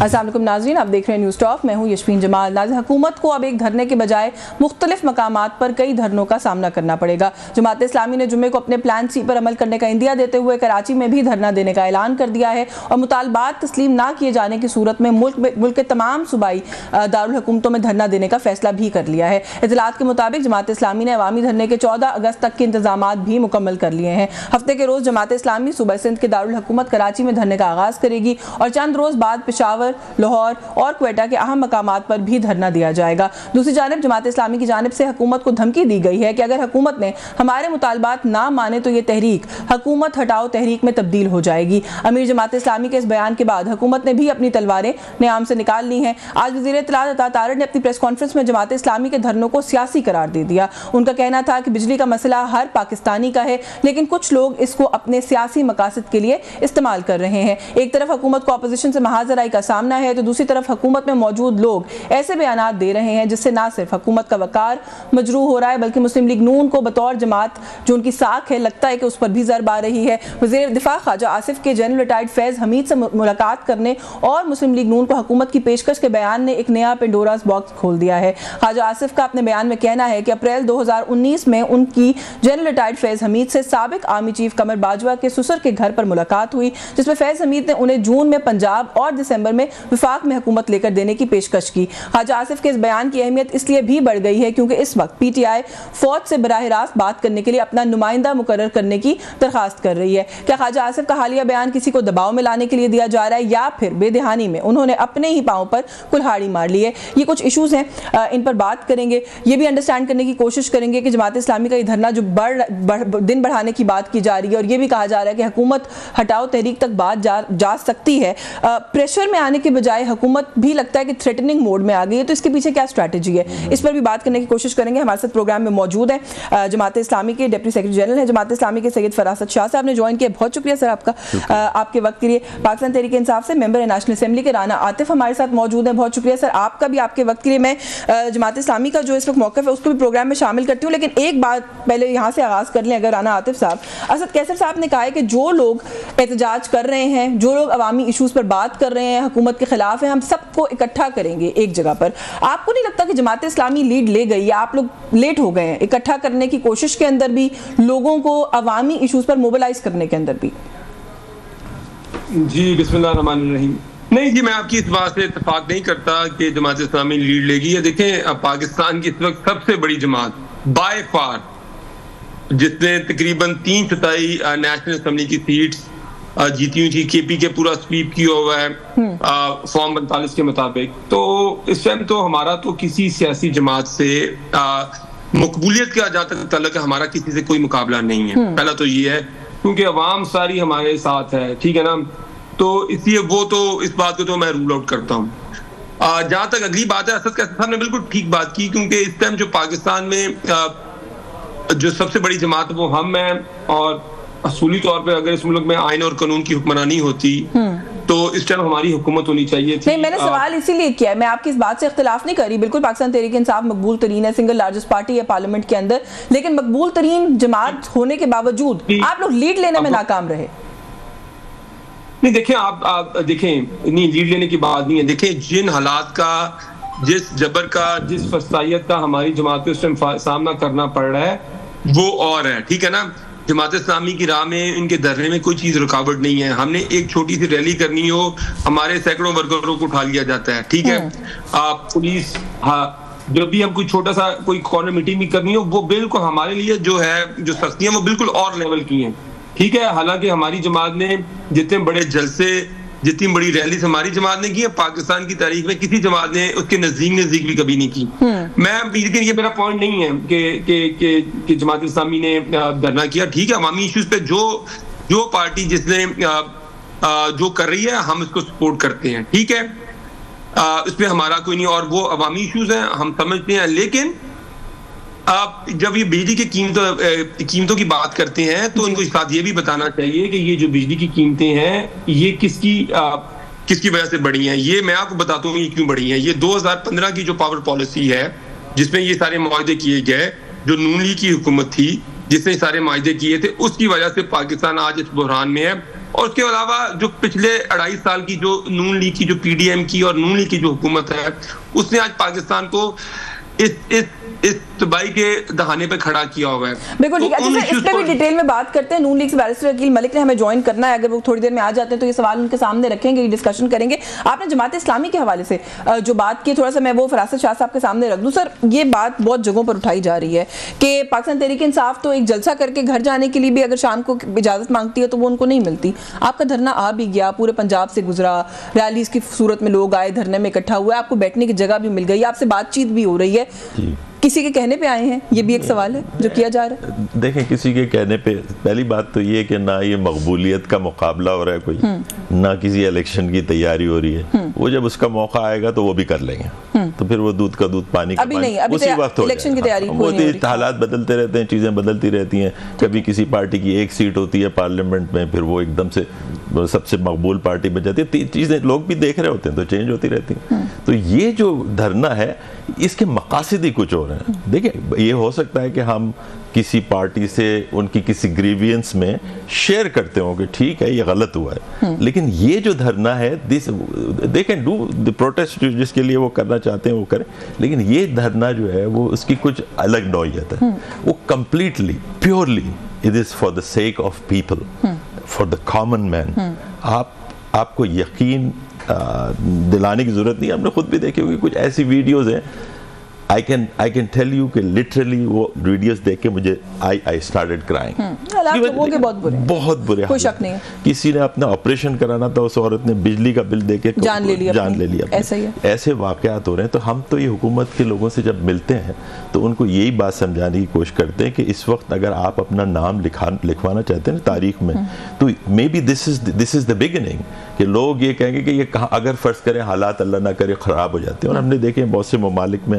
अस्सलाम वालेकुम नाज़रीन, आप देख रहे हैं न्यूज़ टॉक। मैं हूं यशफीन जमाल। नाज़रीन, हुकूमत को अब एक धरने के बजाय मुख्तलिफ मकामात पर कई धरनों का सामना करना पड़ेगा। जमात इस्लामी ने जुम्मे को अपने प्लान सी पर अमल करने का इंदिया देते हुए कराची में भी धरना देने का ऐलान कर दिया है और मुतालबात तस्लीम ना किए जाने की सूरत में मुल्क के तमाम सूबाई दारुल हुकूमतों में धरना देने का फैसला भी कर लिया है। इतलात के मुताबिक जमात इस्लामी ने अवामी धरने के 14 अगस्त तक के इंतजाम भी मुकम्मल कर लिए हैं। हफ्ते के रोज़ जमात इस्लामी सूबा सिंध के दारुल हुकूमत कराची में धरने का आगाज़ करेगी और चंद रोज़ बाद पेशावर, लाहौर और क्वेटा के अहम मकामात पर भी धरना दिया जाएगा। दूसरी जानब जमात इस्लामी की जानिब से हुकूमत को धमकी दी गई है कि अगर हुकूमत ने हमारे मुतालबात ना माने तो ये तहरीक हुकूमत हटाओ तहरीक में तब्दील हो जाएगी। अमीर जमात इस्लामी के इस बयान के बाद हुकूमत ने भी अपनी तलवारें नियाम से निकाल ली हैं। आज वज़ीर इत्तलात अता तारड़ ने अपनी प्रेस कॉन्फ्रेंस में जमात इस्लामी के धरनों को सियासी करार दे दिया। उनका कहना था कि बिजली का मसला हर पाकिस्तानी का है, लेकिन कुछ लोग इसको अपने सियासी मकासद के लिए इस्तेमाल कर रहे हैं। एक तरफ हुकूमत को अपोजिशन से महाजराई का सामना है तो दूसरी तरफ हुकूमत में मौजूद लोग ऐसे बयानात दे रहे हैं जिससे ना सिर्फ हुकूमत का वकार मजरूह हो रहा है बल्कि मुस्लिम लीग नून को बतौर जमात जो उनकी साख है लगता है कि उस पर भी ज़रब आ रही है। वज़ीर दिफा ख्वाजा आसिफ के जनरल रिटायर्ड फैज़ हमीद से मुलाकात करने और मुस्लिम लीग नून को हुकूमत की पेशकश के बयान ने एक नया पेंडोरास बॉक्स खोल दिया है। ख्वाजा आसिफ का अपने बयान में कहना है कि अप्रैल 2019 में उनकी जनरल रिटायर्ड फैज़ हमीद से साबिक आर्मी चीफ कमर बाजवा के सुसर के घर पर मुलाकात हुई, जिसमें फैज़ हमीद ने उन्हें जून में पंजाब और दिसंबर में विफाक में हुकूमत लेकर देने की पेशकश की। ख्वाजा आसिफ के इस बयान की अहमियत इसलिए भी बढ़ गई है क्योंकि इस वक्त पीटीआई फौज से बराह रास्त बात करने के लिए अपना नुमाइंदा मुकर्रर करने की दरखास्त कर रही है। क्या ख्वाजा आसिफ का हालिया बयान किसी को दबाव में लाने के लिए दिया जा रहा है या फिर बेदहानी में उन्होंने अपने ही पांव पर कुल्हाड़ी मार ली है? ये कुछ इशूज़ हैं, इन पर बात करेंगे। ये भी अंडरस्टैंड करने की कोशिश करेंगे कि जमात इस्लामी का ये धरना जो दिन बढ़ाने की बात की जा रही है और ये भी कहा जा रहा है कि हुकूमत हटाओ तहरीक तक बात जा सकती है, प्रेशर में आने के बजाय हुकूमत भी लगता है कि थ्रेटनिंग मोड में आ गई है, तो इसके पीछे क्या स्ट्रैटेजी है, इस पर भी बात करने की कोशिश करेंगे। हमारे साथ प्रोग्राम में मौजूद है जमात इस्लामी के डिप्टी सेक्रेटरी जनरल हैं जमात इस्लामी के सैयद फरासत शाह साहब ने ज्वाइन किया। बहुत शुक्रिया सर आपका आपके वक्त के लिए। पाकिस्तान तहरीक इंसाफ से मेंबर नेशनल असेंबली के राना आतिफ हमारे साथ मौजूद हैं। बहुत शुक्रिया सर आपका भी आपके वक्त के लिए। मैं जमात इस्लामी का जो इस वक्त मौक़िफ़ है उसको भी प्रोग्राम में शामिल करती हूँ, लेकिन एक बात पहले यहाँ से आगाज़ कर लें। अगर राना आतिफ साहब, असद कैसर साहब ने कहा है कि जो लोग एहतजाज कर रहे हैं, जो लोग अवामी इशूज़ पर बात कर रहे हैं, हुकूमत के खिलाफ है, हम सबको इकट्ठा करेंगे एक जगह पर। आपको नहीं लगता कि जमात इस्लामी लीड ले गई या आप लोग लेट हो गए हैं इकट्ठा करने की कोशिश के अंदर भी, लोगों को अवामी इशूज़ पर मोबिलाइज करने के अंदर भी? जी बिस्मिल्लाहिर्रहमानिर्रहीम। नहीं जी, मैं आपकी इस बात से इत्तेफाक नहीं करता कि जमात इस्लामी लीड लेगी। ये देखें, पाकिस्तान की इस वक्त सबसे बड़ी जमात बाय फार, जिसने तकरीबन 3/4 नेशनल असेंबली की सीट्स जीती हुई थी, केपी के पूरा स्वीप किया हुआ है फॉर्म 45 के मुताबिक। तो इस टाइम तो हमारा तो किसी सियासी जमात से मकबूलियत का जहाँ तक ताल्लुक है हमारा किसी से कोई मुकाबला नहीं है। पहला तो ये है क्योंकि अवाम सारी हमारे साथ है, ठीक है ना, तो इसलिए वो तो इस बात को तो मैं रूल आउट करता हूँ। जहाँ तक अगली बात है, असद कैसर साहब ने बिल्कुल ठीक बात की, क्योंकि इस टाइम जो पाकिस्तान में जो सबसे बड़ी जमात है वो हम हैं, और असूली तौर पे अगर इस मुल्क में आइन और कानून की हुक्मरानी होती तो इस टाइम हमारी हुकूमत होनी चाहिए थी। नहीं, मैंने सवाल इसीलिए किया है, मैं आपकी इस बात से इख्तिलाफ नहीं कर रही। बिल्कुल पाकिस्तान तहरीक इंसाफ मकबूल तरीन है, सिंगल लार्जेस्ट पार्टी है पार्लियामेंट के अंदर, लेकिन मकबूल तरीन जमात होने के बावजूद आप लोग लीड लेने में नाकाम रहे। नहीं देखें, आप देखें, नहीं लीड लेने की बात नहीं है। देखें, जिन हालात का, जिस जबर का, जिस फसाइयत का हमारी जमात को इस टाइम सामना करना पड़ रहा है वो और है, ठीक है ना। जमात इस्लामी की राह में, इनके धरने में कोई चीज रुकावट नहीं है। हमने एक छोटी सी रैली करनी हो, हमारे सैकड़ों वर्करों को उठा लिया जाता है, ठीक है। पुलिस, हाँ, जब भी हम कोई छोटा सा कोई कॉर्नर मीटिंग भी करनी हो, वो बिल्कुल हमारे लिए जो है, जो सख्तियां वो बिल्कुल और लेवल की हैं, ठीक है। हालांकि हमारी जमात ने जितने बड़े जलसे, जितनी बड़ी रैलीज हमारी जमात ने की है, पाकिस्तान की तारीख में किसी जमात ने उसके नजदीक भी कभी नहीं की। लेकिन ये मेरा पॉइंट नहीं है कि जमात इस्लामी ने धरना किया, ठीक है। अवामी इश्यूज पे जो पार्टी जिसने जो कर रही है हम इसको सपोर्ट करते हैं, ठीक है। इस पे हमारा कोई नहीं, और वो अवामी इश्यूज हैं हम समझते हैं। लेकिन आप जब ये बिजली की कीमतों की बात करते हैं तो इनको इस बात ये भी बताना चाहिए कि ये जो बिजली की कीमतें हैं ये किसकी वजह से बढ़ी हैं। ये मैं आपको बताता हूँ ये क्यों बढ़ी हैं। ये 2015 की जो पावर पॉलिसी है, जिसमें ये सारे मुआहदे किए गए, जो नून लीग की हुकूमत थी जिसने सारे मुआहदे किए थे, उसकी वजह से पाकिस्तान आज इस बहरान में है। और उसके अलावा जो पिछले 2.5 साल की जो नून लीग की, जो पीडीएम की और नून लीग की जो हुकूमत है, उसने आज पाकिस्तान को इस तबाही के दहाने पे खड़ा किया हुआ है। बिल्कुल ठीक है। अच्छा सर, इस पे भी डिटेल में बात करते हैं। नून लीग से बैरिस्टर अकील मलिक ने हमें ज्वाइन करना है, अगर वो थोड़ी देर में आ जाते हैं तो ये सवाल उनके सामने रखेंगे, डिस्कशन करेंगे। आपने जमात इस्लामी के हवाले से जो बात की, थोड़ा सा मैं वो फरासत शाह साहब के सामने रख दूं। सर, ये बात बहुत जगहों पर उठाई जा रही है कि पाकिस्तान तहरीक इंसाफ तो एक जलसा करके घर जाने के लिए भी अगर शाम को इजाजत मांगती है तो वो उनको नहीं मिलती। आपका धरना आ भी गया, पूरे पंजाब से गुजरा, रैलीज की सूरत में लोग आए, धरने में इकट्ठा हुआ, आपको बैठने की जगह भी मिल गई, आपसे बातचीत भी हो रही है, किसी के कहने पे आए हैं? ये भी एक सवाल है जो किया जा रहा है। देखें, किसी के कहने पे पहली बात तो ये कि ना ये मकबूलियत का मुकाबला हो रहा है कोई, ना किसी इलेक्शन की तैयारी हो रही है। वो जब उसका मौका आएगा तो वो भी कर लेंगे, तो फिर वो दूध का दूध पानी का पानी उसी वक्त हो इलेक्शन की तैयारी वो हालात बदलते रहते हैं, चीजें बदलती रहती हैं। कभी किसी पार्टी की एक सीट होती है पार्लियामेंट में, फिर वो एकदम से सबसे मकबूल पार्टी बन जाती है। चीजें लोग भी देख रहे होते हैं तो चेंज होती रहती हैं। तो ये जो धरना है, इसके मकासद ही कुछ और हैं। देखिए, ये हो सकता है कि हम किसी पार्टी से उनकी किसी ग्रीवियंस में शेयर करते हो कि ठीक है ये गलत हुआ है, लेकिन ये जो धरना है, they can do the protest जिसके लिए वो करना चाहते हैं वो करें, लेकिन ये धरना जो है वो उसकी कुछ अलग नौइयत है। वो completely purely it is for the sake of people, for the common man. आपको यकीन दिलाने की जरूरत नहीं, हमने खुद भी देखे होंगे कुछ ऐसी वीडियोस हैं, I can tell you कि literally वो वीडियोस देख के मुझे I started crying। बहुत बुरे, कोई शक नहीं है। किसी ने अपना ऑपरेशन कराना था, उस औरत ने बिजली का बिल देके जान ले लिया। ऐसा ही है। ऐसे वाकयात हो रहे हैं। तो हम तो ये हुकूमत के लोगों से जब मिलते हैं तो उनको यही बात समझाने की कोशिश करते हैं कि इस वक्त अगर आप अपना नाम लिखवाना चाहते हैं ना तारीख में, तो may be this is the beginning, कि लोग ये कहेंगे कि ये कहाँ, अगर फर्ज करें हालात अल्लाह ना करे ख़राब हो जाते हैं, और हमने देखे बहुत से ममालिक में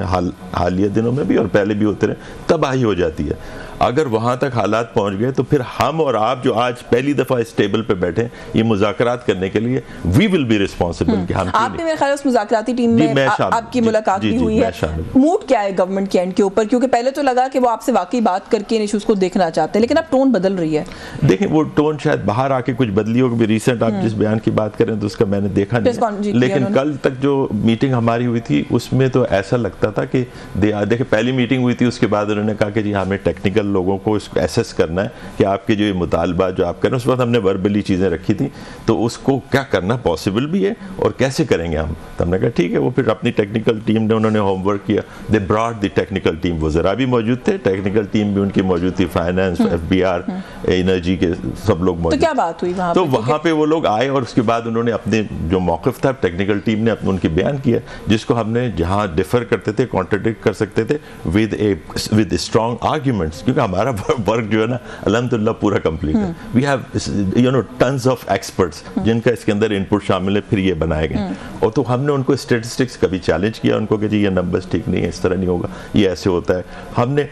हालिया दिनों में भी और पहले भी होते रहे, तबाही हो जाती है। अगर वहाँ तक हालात पहुँच गए तो फिर हम और आप जो आज पहली दफ़ा इस टेबल पे बैठे ये मुज़ाकरात करने के लिए, वी विल बी रिस्पॉन्सिबल कि हम आप भी मेरे ख्याल उस मुज़ाकराती टीम में आपकी मुलाकात भी हुई है। मूड क्या है गवर्नमेंट के एंड के ऊपर? क्योंकि पहले तो लगा कि वो आपसे वाकई बात करके इन इशूज़ को देखना चाहते हैं, लेकिन अब टोन बदल रही है। देखें, वो टोन शायद बाहर आके कुछ बदली होगी। रिसेंट आप जिस बयान की बात करें तो उसका मैंने देखा नहीं, लेकिन कल तक जो मीटिंग हमारी हुई थी उसमें तो ऐसा लगता था कि देखिए, पहली मीटिंग हुई थी, उसके बाद उन्होंने कहा कि जी हमें टेक्निकल लोगों को एसेस करना है कि आपके जो ये मुतालबा जो आप करें, उस वक्त हमने वर्बली चीज़ें रखी थी, तो उसको क्या करना पॉसिबल भी है और कैसे करेंगे हम। तो हमने कहा ठीक है। वो फिर अपनी टेक्निकल टीम ने उन्होंने होमवर्क किया, they brought the technical team. वज़रा भी मौजूद थे, टेक्निकल टीम भी उनकी मौजूद थी, फाइनेंस, FBR, एनर्जी के सब लोग मौजूद। तो क्या बात हुई वहाँ? तो वहाँ पे वो लोग आए और उसके बाद उन्होंने अपने जो मौक़िफ़ था, टेक्निकल टीम ने उनकी बयान किया, जिसको हमने जहाँ डिफर करते थे, कॉन्ट्रडिक्ट कर सकते थे विद स्ट्रॉन्ग आर्ग्यूमेंट्स, क्योंकि हमारा वर्क जो है ना अल्हम्दुलिल्लाह पूरा कंप्लीट है। We have tons of experts जिनका इसके अंदर इनपुट शामिल है, फिर ये बनाए गए। और तो हमने उनको स्टेटिस्टिक्स कभी चैलेंज किया उनको कि जी ये नंबर्स ठीक नहीं है, इस तरह नहीं होगा, ये ऐसे होता है। हमने,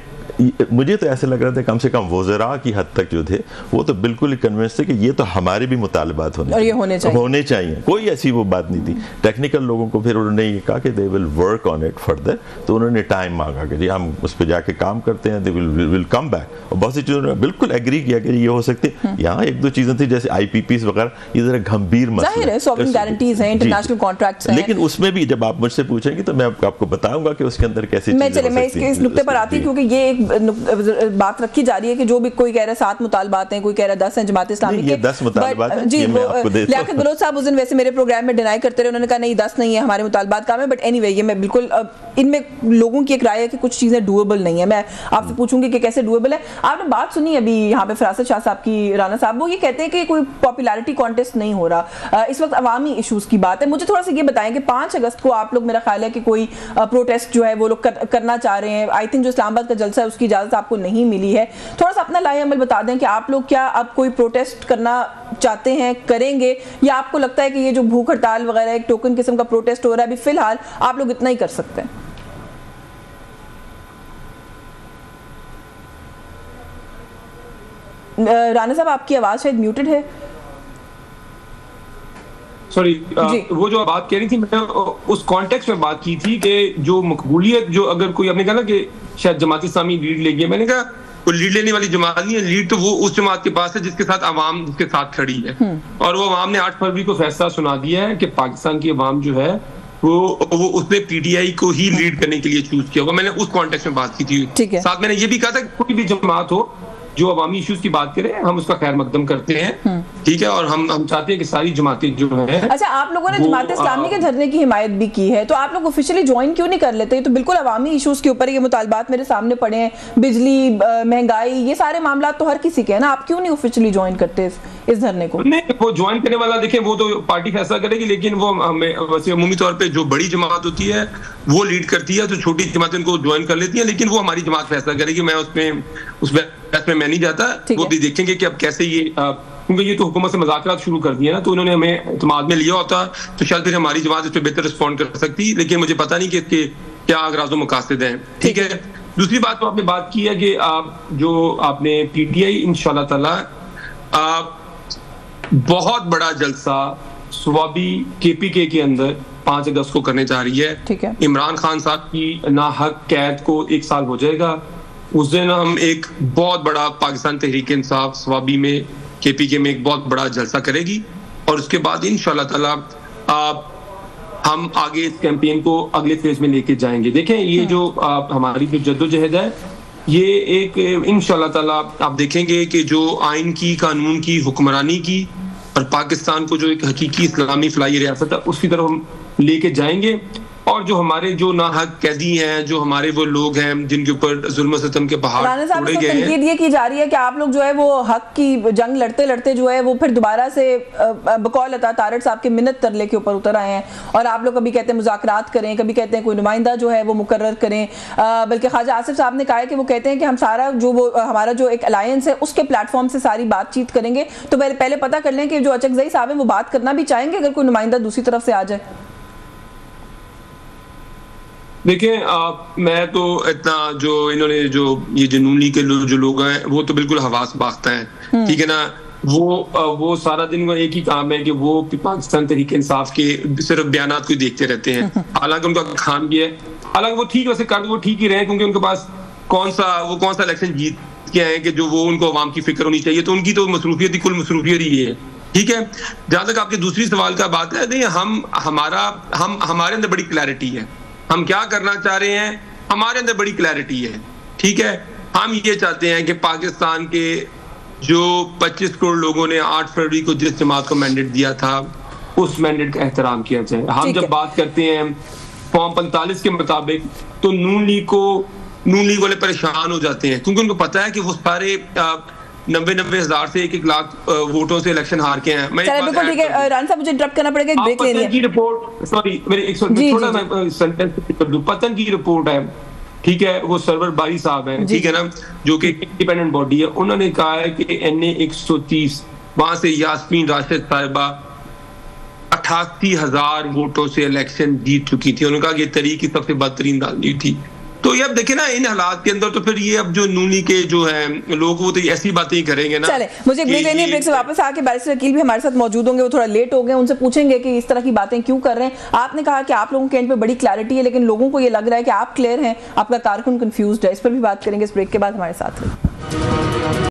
मुझे तो ऐसे लग रहा था कम से कम वज़रा की हद तक जो थे वो तो बिल्कुल ही कन्विंस थे कि ये तो हमारे भी मुतालबात होने चाहिए। कोई ऐसी वो बात नहीं थी। टेक्निकल लोगों को फिर उन्होंने ये कहा कि they will work on it further, तो उन्होंने टाइम मांगा कि जी हम उस पर जाके काम करते हैं, दे विल कम बैक। और बहुत सी चीज़ों ने बिल्कुल एग्री किया कि ये हो सकती है। यहाँ एक दो चीज़ें थी जैसे IPPs वगैरह, ये ज़रा गंभीर मसला है, सॉवरेन गारंटीज हैं, इंटरनेशनल कॉन्ट्रैक्ट्स हैं, लेकिन उसमें भी जब आप मुझसे पूछेंगे तो मैं आपको बताऊंगा कि उसके अंदर कैसे मैं इस नुक्ते पर आती, क्योंकि ये एक बात रखी जा रही है कि जो भी कोई कह रहा है 7 मुतालबात हैं, कोई कह रहा है 10 हैं जमात इस्लामी के। 10 मुतालबात हैं। जी, लियाकत बलोच साहब उस दिन वैसे मेरे प्रोग्राम में डिनाई करते रहे, उन्होंने कहा नहीं 10 नहीं है, हमारे मुतालबात काम है। बट एनीवे, ये मैं बिल्कुल, इनमें लोगों की एक राय है कि कुछ चीज़ें डूएबल नहीं है। मैं आपसे पूछूंगी कि कैसे डूएबल है। आपने बात सुनी अभी यहाँ पे फरासत शाह साहब की, राना साहब, वो ये कहते हैं कि कोई पॉपुलैरिटी कॉन्टेस्ट नहीं हो रहा, इस वक्त अवामी इशूज़ की बात है। मुझे थोड़ा सा ये बताएं कि 5 अगस्त को आप लोग, मेरा ख्याल है कि कोई प्रोटेस्ट जो है वो लोग करना चाह रहे हैं। आई थिंक जो इस्लामाबाद का जलसा है उसकी इजाज़त आपको नहीं मिली है। थोड़ा सा अपना लाए अमल बता दें कि आप लोग क्या अब कोई प्रोटेस्ट करना चाहते हैं, करेंगे, या आपको लगता है कि ये जो भूख हड़ताल वगैरह एक टोकन किस्म का प्रोटेस्ट हो रहा है, अभी फिलहाल आप लोग इतना ही कर सकते हैं? राना साहब, आपकी आवाज शायद म्यूटेड है। सॉरी, वो जो बात कह रही थी, मैं उस कॉन्टेक्स्ट में बात की थी कि जो मकबूलियत, जो अगर कोई, आपने कहा ना कि शायद जमात इस्लामी लीड लेगी, मैंने कहा वो लीड लेने वाली जमात नहीं है, लीड तो वो उस जमात के पास है जिसके साथ अवाम उसके साथ खड़ी है। और वो अवाम ने 8 फरवरी को फैसला सुना दिया है कि पाकिस्तान की अवाम जो है वो उसने पीटीआई को ही लीड करने के लिए चूज किया होगा। मैंने उस कॉन्टेक्स्ट में बात की थी। साथ मैंने ये भी कहा था कि कोई भी जमात हो जो अवामी इश्यूज की बात करें, हम उसका खैर मकदम करते हैं, ठीक है, और हम चाहते हैं कि सारी जमातें जो है। अच्छा, आप लोगों ने जमात इस्लामी के धरने की हिमायत भी की है, तो आप लोग ऑफिशियली ज्वाइन क्यों नहीं कर लेते? ये तो बिल्कुल अवामी इश्यूज के ऊपर ये मुतालबात मेरे सामने पड़े हैं, बिजली, महंगाई, ये सारे मामला तो हर किसी के है ना, आप क्यों नहीं ऑफिशियली ज्वाइन करते इस धरने को? नहीं, वो ज्वाइन करने वाला देखें वो तो पार्टी फैसला करेगी, लेकिन वो हमें वैसे अमूमी तौर पे जो बड़ी जमात होती है वो लीड करती है, तो छोटी जमातें उनको ज्वाइन कर लेती है, लेकिन वो हमारी जमात फैसला करेगी। मैं उसमें मैं नहीं जाता। वो भी देखेंगे कि अब कैसे ये, क्योंकि ये तो हुकूमत से मुज़ाकरात शुरू कर दिए ना, तो उन्होंने हमें इत्मीनान में लिया होता तो शायद फिर हमारी जमात इस पर बेहतर रिस्पॉन्ड कर सकती, लेकिन मुझे पता नहीं कि इसके क्या अगराज़ व मकासद हैं। ठीक है, दूसरी बात तो आपने बात की है कि जो आपने पीटीआई इंशाल्लाह ताला बहुत बड़ा जलसा स्वाबी केपीके के अंदर 5 अगस्त को करने जा रही है। इमरान खान साहब की नाहक कैद को 1 साल हो जाएगा। उस दिन हम एक बहुत बड़ा पाकिस्तान तहरीक इंसाफ स्वाबी में केपीके में एक बहुत बड़ा जलसा करेगी, और उसके बाद इंशाल्लाह ताला हम आगे इस कैंपेन को अगले फेज में लेके जाएंगे। देखें, ये जो हमारी जो जद्दोजहद है, ये एक इंशाल्लाह ताला आप देखेंगे कि जो आइन की, कानून की, हुक्मरानी की और पाकिस्तान को जो एक हकीकी इस्लामी फलाई रियासत है उसकी तरफ हम लेके जाएंगे। और जो हमारे जो नाहक कैदी हैं, जो हमारे वो लोग हैं जिनके ऊपर जुल्म सितम के पहाड़ तोड़े गए हैं, ये की जा रही है कि आप लोग जो है वो हक की जंग लड़ते लड़ते जो है वो फिर दोबारा से बकौल अता तारड़ साहब के मिन्नत तरले के ऊपर उतर आए हैं, और आप लोग कभी कहते हैं मुज़ाकरात करें, कभी कहते हैं कोई नुमाइंदा जो है वो मुकर्रर करें, बल्कि ख्वाजा आसिफ साहब ने कहा है कि वो कहते हैं कि हम सारा जो वो हमारा जो एक अलायंस है उसके प्लेटफॉर्म से सारी बातचीत करेंगे। तो पहले पता कर लें कि जो अचकजई साहब हैं वो बात करना भी चाहेंगे अगर कोई नुमाइंदा दूसरी तरफ से आ जाए। देखिए, मैं तो इतना जो इन्होंने जो ये जनूनी के जो लोग हैं वो तो बिल्कुल हवास बाख्ता हैं, ठीक है ना। वो सारा दिन एक ही काम है कि वो पाकिस्तान तहरीक इंसाफ के सिर्फ बयानात को देखते रहते हैं। हालांकि उनका खान भी है, हालांकि वो ठीक वैसे कर वो ठीक ही रहे, क्योंकि उनके पास कौन सा इलेक्शन जीत के आए कि जो वो उनको अवाम की फिक्र होनी चाहिए, तो उनकी तो मसरूफियत ही कुल मसरूफियत ही है। ठीक है, जहां तक आपके दूसरी सवाल का बात है, नहीं हमारे अंदर बड़ी क्लैरिटी है, हम क्या करना चाह रहे हैं, हमारे अंदर बड़ी क्लैरिटी है। ठीक है, हम ये चाहते हैं कि पाकिस्तान के जो 25 करोड़ लोगों ने 8 फरवरी को जिस जमात को मैंडेट दिया था उस मैंडेट का एहतराम किया जाए। हम जब बात करते हैं फॉर्म 45 के मुताबिक, तो नून लीग वाले परेशान हो जाते हैं, क्योंकि उनको पता है कि वो सारे 90 हजार से 1 लाख वोटों से इलेक्शन हार के हैं। बिल्कुल ठीक है, रान साहब मुझे इंटरप्ट करना पड़ेगा, एक ब्रेक लेनी है। की रिपोर्ट, सॉरी मेरे एक छोटा मैं सेंटेंस कर दूं। पतन की रिपोर्ट है, ठीक है, वो सरवर बारी साहब हैं, ठीक है ना, जो कि इंडिपेंडेंट बॉडी है। उन्होंने कहा है कि NA 130 वहां से यास्मीन राशिद साहिबा 88,000 वोटों से इलेक्शन जीत चुकी थी। उन्होंने कहा कि तरीक की सबसे बदतरीन राजनीति थी। तो ये अब देखे ना, इन हालात के अंदर तो फिर ये अब जो नूनी के जो है लोग वो तो ऐसी बातें ही करेंगे ना। चले, मुझे ब्रेक लेनी है, ब्रेक से वापस आके बैरिस्टर अकील भी हमारे साथ मौजूद होंगे, वो थोड़ा लेट हो गए, उनसे पूछेंगे कि इस तरह की बातें क्यों कर रहे हैं। आपने कहा कि आप लोगों के एंड पे बड़ी क्लैरिटी है, लेकिन लोगों को ये लग रहा है कि आप क्लियर हैं, आपका कारकुन कंफ्यूज्ड है। इस पर भी बात करेंगे इस ब्रेक के बाद, हमारे साथ।